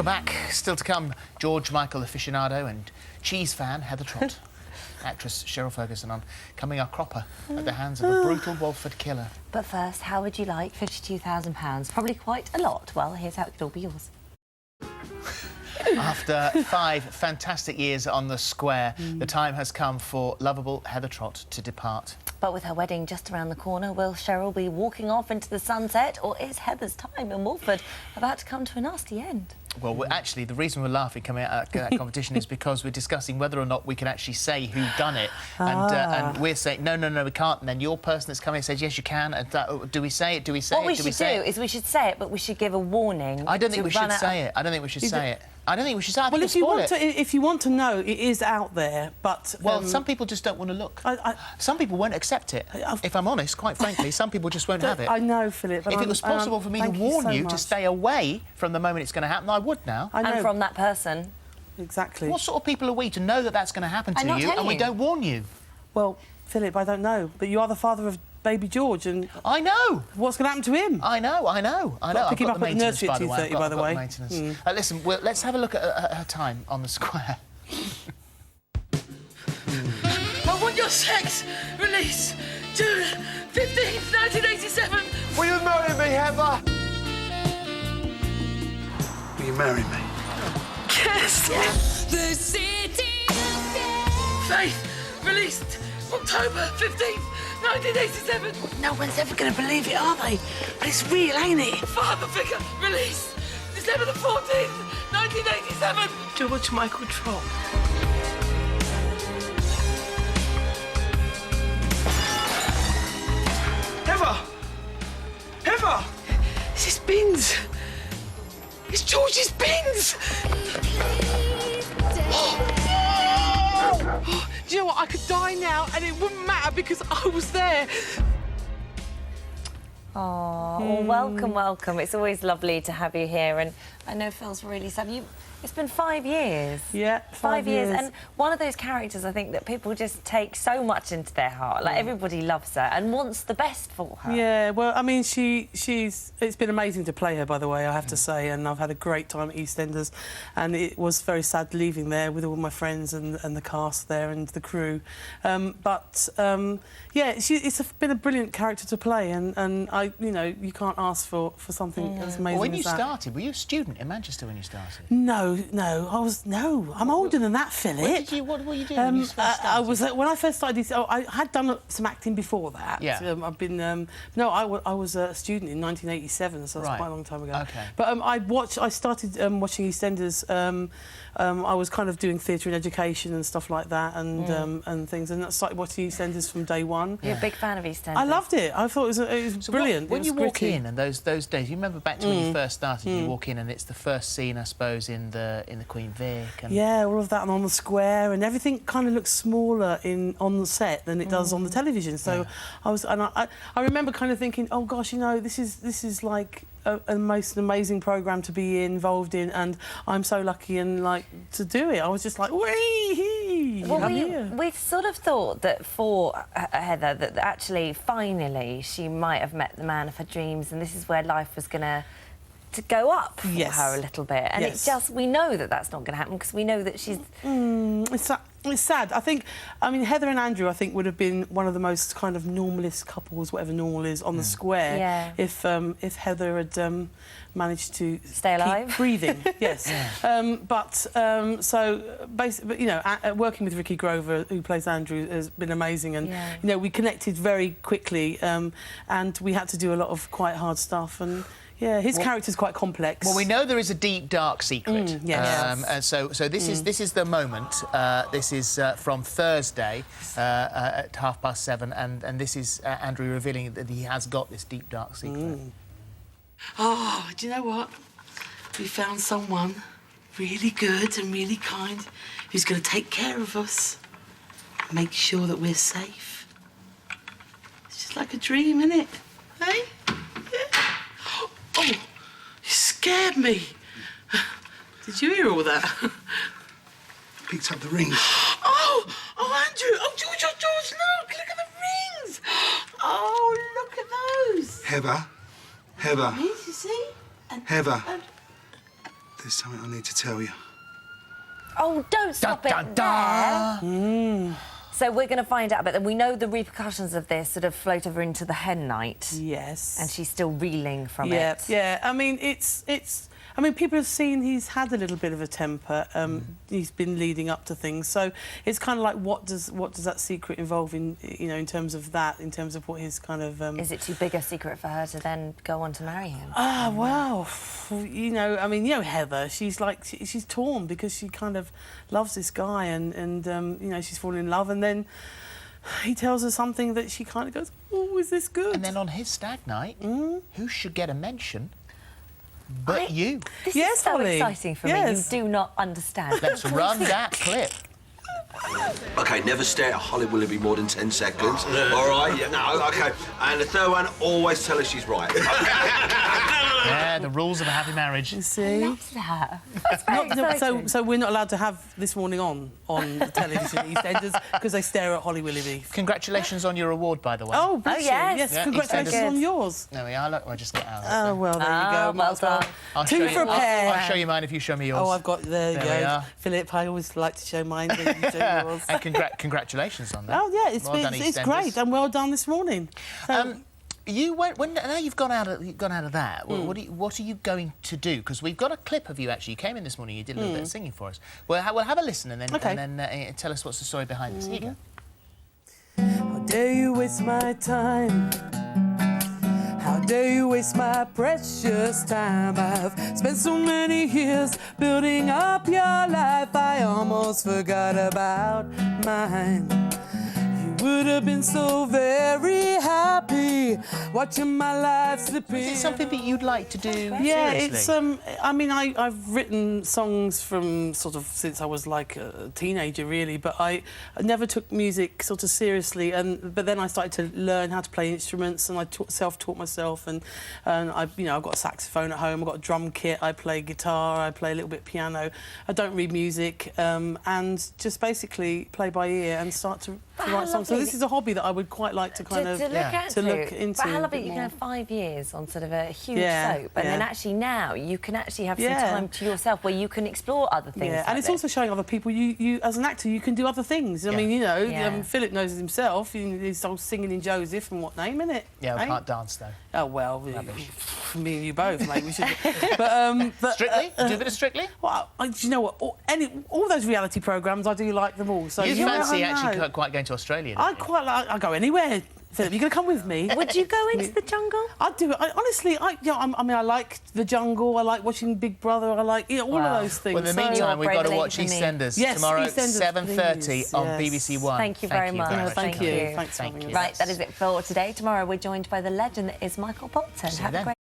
Welcome back. Still to come, George Michael aficionado and cheese fan Heather Trott. Actress Cheryl Fergison on coming a cropper at the hands of a brutal Walford killer. But first, how would you like £52,000? Probably quite a lot. Well, here's how it could all be yours. After 5 fantastic years on the square, the time has come for lovable Heather Trott to depart. But with her wedding just around the corner, will Cheryl be walking off into the sunset, or is Heather's time in Walford about to come to a nasty end? Well, actually, the reason we're laughing coming out of that competition is because we're discussing whether or not we can actually say who done it. And we're saying, no, we can't. And then your person that's coming says, yes, you can. And do we say it? Do we say what it? we should do is we should say it, but we should give a warning. I don't think we should say it. I don't think we should say it. I don't think we should say it. Well, if you want to know, it is out there, but... Well, some people just don't want to look. Some people won't accept it. If I'm honest, quite frankly, some people just won't have it. I know, Philip, but if it was possible for me to warn you to stay away from the moment it's going to happen, I would now. I know. And from that person. Exactly. What sort of people are we to know that that's going to happen to you and we don't warn you? Well, Philip, I don't know, but you are the father of baby George, and... I know! What's going to happen to him? I know. Pick him up at the nursery at 2:30, by the way. Listen, let's have a look at her time on the square. I want your sex! Release! June 15th, 1987! Will you marry me, Heather? Will you marry me? Yes! The city of death! Faith! Released October 15th, 1987! No one's ever going to believe it, are they? But it's real, ain't it? Father figure! Released December the 14th, 1987! George Michael Trott. Heather! Heather! It's his bins. It's George's bins! Do you know what? I could die now, and it wouldn't matter because I was there. Oh, well, welcome, welcome. It's always lovely to have you here, and I know Phil's really sad. It's been 5 years. Yeah, 5 years. And one of those characters, I think, that people just take so much into their heart. Like, everybody loves her and wants the best for her. Yeah, well, I mean, it's been amazing to play her, by the way, I have to say, and I've had a great time at Eastenders, and it was very sad leaving there with all my friends and the cast there and the crew. Yeah, it's been a brilliant character to play, and you can't ask for something as amazing as that. Well, when you started, were you a student in Manchester when you started? No, I'm older than that, Philip. What were you doing when you first started? When I first started, I had done some acting before that. Yeah. I've been, I was a student in 1987, so that's quite a long time ago. Okay. But I started watching EastEnders. I was kind of doing theatre and education and stuff like that, and things, and I started watching EastEnders from day one. You're a big fan of EastEnders. I loved it. I thought it was brilliant. When you walk gritty. in, and those days, you remember back to when you first started. You walk in, and it's the first scene, I suppose, in the Queen Vic. And... Yeah, all of that, and on the square, and everything kind of looks smaller on the set than it does on the television. So I remember kind of thinking, oh gosh, this is like a most amazing programme to be involved in, and I'm so lucky and to do it. I was just like, wee! Well, we sort of thought that for Heather that actually finally she might have met the man of her dreams, and this is where life was going to go up for her a little bit, and we know that that's not going to happen because we know that she's... It's sad. I mean, Heather and Andrew, I think, would have been one of the most kind of normalist couples, whatever normal is, on the square. If Heather had managed to stay alive, keep breathing. Yes. So basically, working with Ricky Grover, who plays Andrew, has been amazing, and we connected very quickly, and we had to do a lot of quite hard stuff, and. Yeah, his character's quite complex. Well, we know there is a deep, dark secret. Yes. So this is the moment. This is from Thursday at 7:30, and this is Andrew revealing that he has got this deep, dark secret. Oh, do you know what? We found someone really good and really kind who's going to take care of us, make sure that we're safe. It's just like a dream, isn't it? Hey? Oh, you scared me. Did you hear all that? Picked up the rings. Oh, Andrew. Oh, George, look at the rings. Oh, look at those. Heather. Rings, you see? Heather. There's something I need to tell you. Oh, don't stop it there. So we're going to find out, but we know the repercussions of this sort of float over into the hen night. Yes. And she's still reeling from it. Yeah. I mean, I mean, people have seen he's had a little bit of a temper. He's been leading up to things, so it's kind of like, what does that secret involve in, you know, in terms of that, in terms of what his kind of. Is it too big a secret for her to then go on to marry him? Ah, well, you know, I mean, you know, Heather, she's like, she's torn because she kind of loves this guy, and you know, she's fallen in love, and then he tells her something that she kind of goes, oh, is this good? And then on his stag night, who should get a mention but you? This is so exciting for me. You do not understand. Let's run that clip. OK, never stare at Holly Willoughby more than 10 seconds. All right? Yeah, no, OK. And the third one, always tell her she's right. Yeah, the rules of a happy marriage. You see? I love that. That's very exciting. So we're not allowed to have This Morning on the television, Eastenders, because they stare at Holly Willoughby. Congratulations on your award, by the way. Oh, bless you. yes. Yeah, congratulations Eastenders. on yours. There we are. Look, I'll just get out of it. Oh, well, there you go. well done. I'll Two show for you, a pair. I'll show you mine if you show me yours. Oh, I've got, there you There we go. are. Philip, I always like to show mine when you do yours. And congratulations on that. Oh, yeah, Well done, it's EastEnders. great, and well done this morning. So, You went now you've gone out of that. What are you going to do? Because we've got a clip of you actually. You came in this morning. You did a little bit of singing for us. We'll have a listen and then tell us what's the story behind this. Here you go. how dare you waste my time? How dare you waste my precious time? I've spent so many years building up your life, I almost forgot about mine. You would have been so very happy watching my life slipping. Is it something that you'd like to do? Yeah, seriously? it's I mean, I've written songs from sort of since I was like a teenager, really, but I never took music sort of seriously. But then I started to learn how to play instruments, and I self-taught myself, and I've got a saxophone at home, I've got a drum kit, I play guitar, I play a little bit piano. I don't read music, and just basically play by ear and start to write songs. So this is a hobby that I would quite like to kind of look into. But how lovely you can have 5 years on sort of a huge soap, and then actually now you can actually have some time to yourself where you can explore other things. Yeah, and it's also showing other people you as an actor you can do other things. I mean, you know, Philip knows it himself. He's all singing in Joseph and what name, innit? Yeah, I can't dance though. Oh well, me and you both, mate. We should. But Strictly? Do a bit of Strictly? Well, do you know what? All those reality programmes, I do like them all. So You fancy never actually know. quite going to Australia? I quite like. I go anywhere. Philip, you gonna come with me? Would you go into the jungle? I'd do it. Honestly, I mean, I like the jungle. I like watching Big Brother. I like all of those things. Well, in the meantime, we've got to watch for me. EastEnders Yes, tomorrow, EastEnders, 7:30 please. on Yes. BBC One. Thank you very much. much. Thank you. Thanks for Thank having you. us. Right, that is it for today. Tomorrow we're joined by the legend that is Michael Bolton. See you Have a then. great